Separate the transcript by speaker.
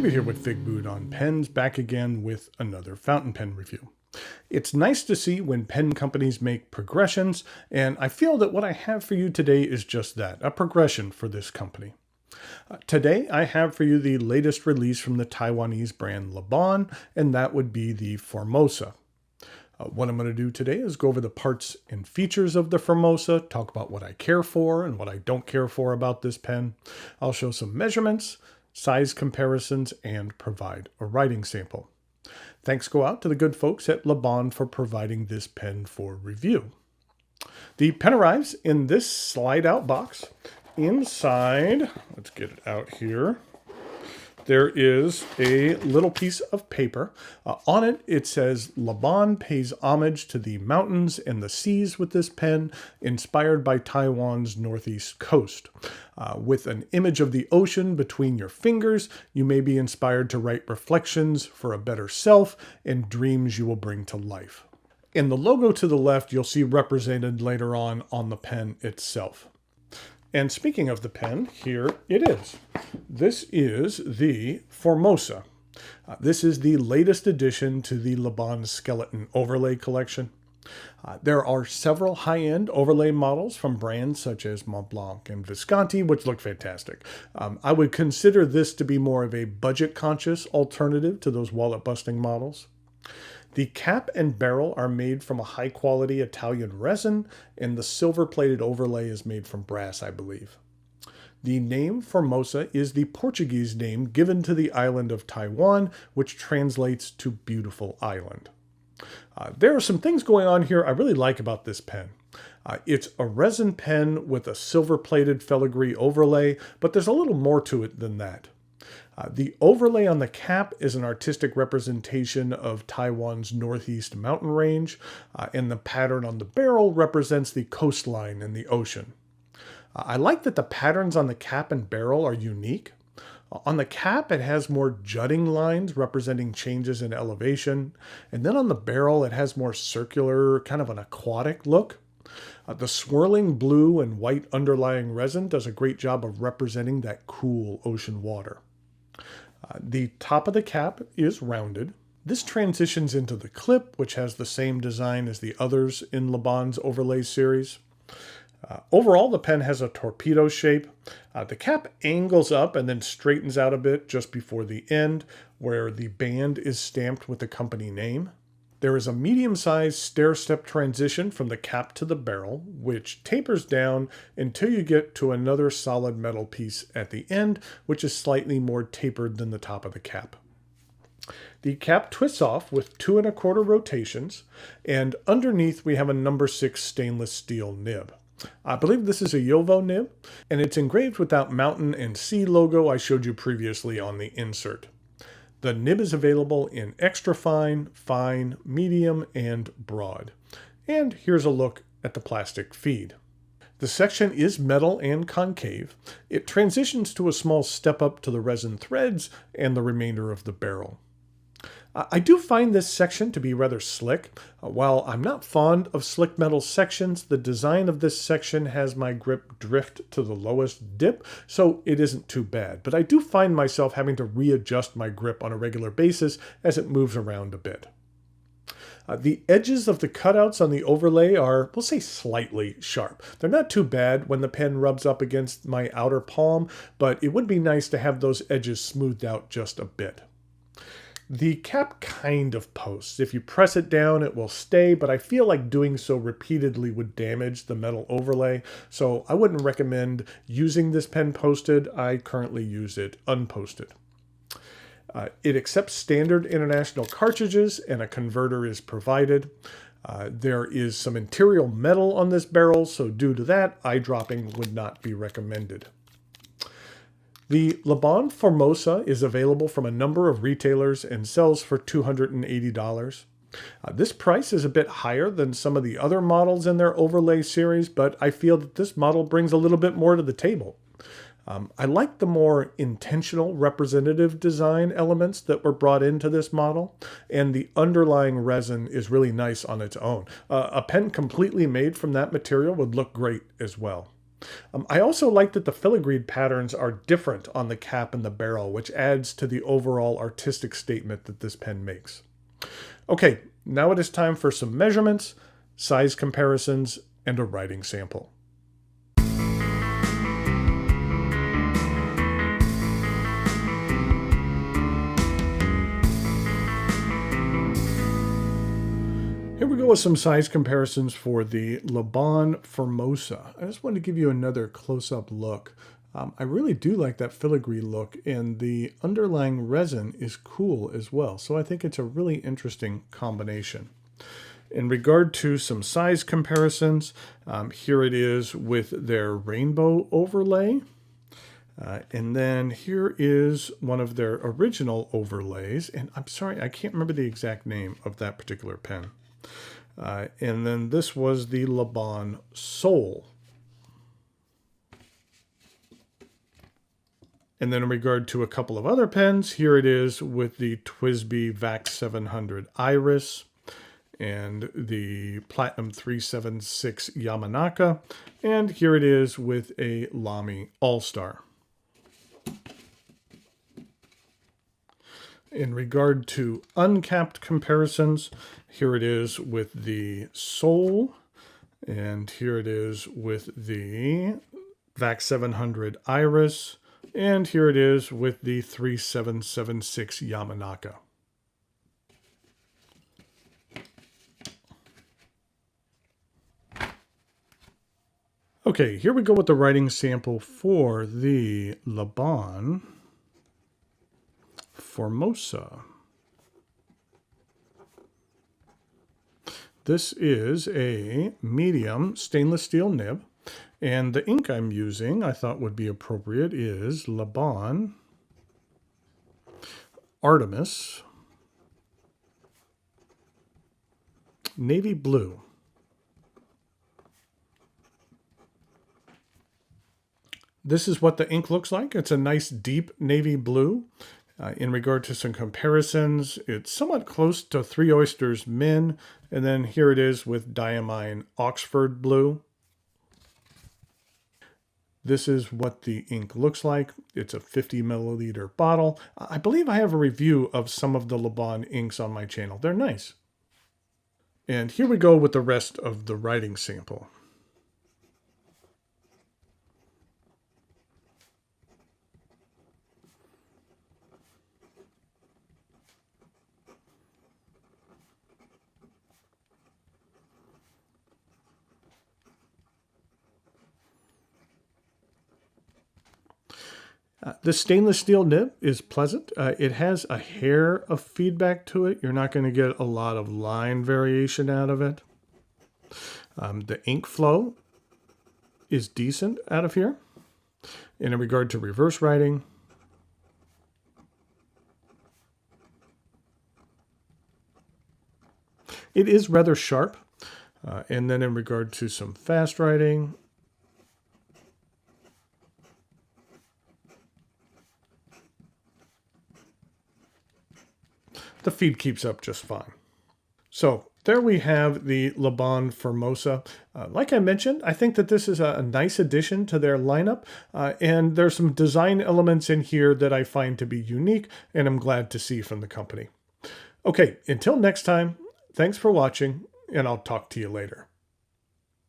Speaker 1: David here with Figboot on Pens, back again with another fountain pen review. It's nice to see when pen companies make progressions, and I feel that what I have for you today is just that, a progression for this company. Today I have for you the latest release from the Taiwanese brand Laban, and that would be the Formosa. What I'm going to do today is go over the parts and features of the Formosa, talk about what I care for and what I don't care for about this pen. I'll show some measurements, size comparisons, and provide a writing sample. Thanks go out to the good folks at Laban for providing this pen for review. The pen arrives in this slide-out box. Inside, let's get it out here, there is a little piece of paper. On it, it says, Laban pays homage to the mountains and the seas with this pen, inspired by Taiwan's northeast coast. With an image of the ocean between your fingers, you may be inspired to write reflections for a better self and dreams you will bring to life. In the logo to the left, you'll see represented later on the pen itself. And speaking of the pen, here it is. This is the Formosa. This is the latest addition to the Laban Skeleton Overlay collection. There are several high-end overlay models from brands such as Montblanc and Visconti, which look fantastic. I would consider this to be more of a budget-conscious alternative to those wallet-busting models. The cap and barrel are made from a high-quality Italian resin, and the silver-plated overlay is made from brass, I believe. The name Formosa is the Portuguese name given to the island of Taiwan, which translates to beautiful island. There are some things going on here I really like about this pen. It's a resin pen with a silver-plated filigree overlay, but there's a little more to it than that. The overlay on the cap is an artistic representation of Taiwan's northeast mountain range, and the pattern on the barrel represents the coastline and the ocean. I like that the patterns on the cap and barrel are unique. On the cap, it has more jutting lines representing changes in elevation, and then on the barrel, it has more circular, kind of an aquatic look. The swirling blue and white underlying resin does a great job of representing that cool ocean water. The top of the cap is rounded. This transitions into the clip, which has the same design as the others in Laban's overlay series. Overall, the pen has a torpedo shape. The cap angles up and then straightens out a bit just before the end, where the band is stamped with the company name. There is a medium-sized stair-step transition from the cap to the barrel, which tapers down until you get to another solid metal piece at the end, which is slightly more tapered than the top of the cap. The cap twists off with 2 1/4 rotations, and underneath we have a number 6 stainless steel nib. I believe this is a Yovo nib, and it's engraved with that mountain and sea logo I showed you previously on the insert. The nib is available in extra fine, fine, medium, and broad. And here's a look at the plastic feed. The section is metal and concave. It transitions to a small step up to the resin threads and the remainder of the barrel. I do find this section to be rather slick. While I'm not fond of slick metal sections, the design of this section has my grip drift to the lowest dip, so it isn't too bad. But I do find myself having to readjust my grip on a regular basis as it moves around a bit. The edges of the cutouts on the overlay are, we'll say, slightly sharp. They're not too bad when the pen rubs up against my outer palm, but it would be nice to have those edges smoothed out just a bit. The cap kind of posts. If you press it down, it will stay, but I feel like doing so repeatedly would damage the metal overlay, so I wouldn't recommend using this pen posted. I currently use it unposted. It accepts standard international cartridges, and a converter is provided. There is some interior metal on this barrel, so due to that, eyedropping would not be recommended. The Laban Formosa is available from a number of retailers and sells for $280. This price is a bit higher than some of the other models in their overlay series, but I feel that this model brings a little bit more to the table. I like the more intentional representative design elements that were brought into this model, and the underlying resin is really nice on its own. A pen completely made from that material would look great as well. I also like that the filigreed patterns are different on the cap and the barrel, which adds to the overall artistic statement that this pen makes. Okay, now it is time for some measurements, size comparisons, and a writing sample. Here we go with some size comparisons for the Laban Formosa. I just wanted to give you another close-up look. I really do like that filigree look, and the underlying resin is cool as well. So I think it's a really interesting combination. In regard to some size comparisons, here it is with their rainbow overlay. And then here is one of their original overlays. And I'm sorry, I can't remember the exact name of that particular pen. And then this was the Laban Soul. And then in regard to a couple of other pens, here it is with the TWSBI VAC 700 Iris and the Platinum 376 Yamanaka. And here it is with a Lamy All-Star. In regard to uncapped comparisons, here it is with the Soul, and here it is with the VAC 700 Iris, and here it is with the 3776 Yamanaka. Okay, here we go with the writing sample for the Laban Formosa. This is a medium stainless steel nib, and the ink I'm using I thought would be appropriate is Laban Artemis Navy Blue. This is what the ink looks like. It's a nice deep navy blue. In regard to some comparisons, it's somewhat close to Three Oysters Min, and then here it is with Diamine Oxford Blue. This is what the ink looks like. It's a 50 milliliter bottle. I believe I have a review of some of the Laban inks on my channel. They're nice. And here we go with the rest of the writing sample. This stainless steel nib is pleasant. It has a hair of feedback to it. You're not going to get a lot of line variation out of it. The ink flow is decent out of here. And in regard to reverse writing, it is rather sharp. And then in regard to some fast writing, the feed keeps up just fine. So there we have the Laban Formosa. Like I mentioned, I think that this is a nice addition to their lineup, and there's some design elements in here that I find to be unique, and I'm glad to see from the company. Okay, until next time, thanks for watching, and I'll talk to you later.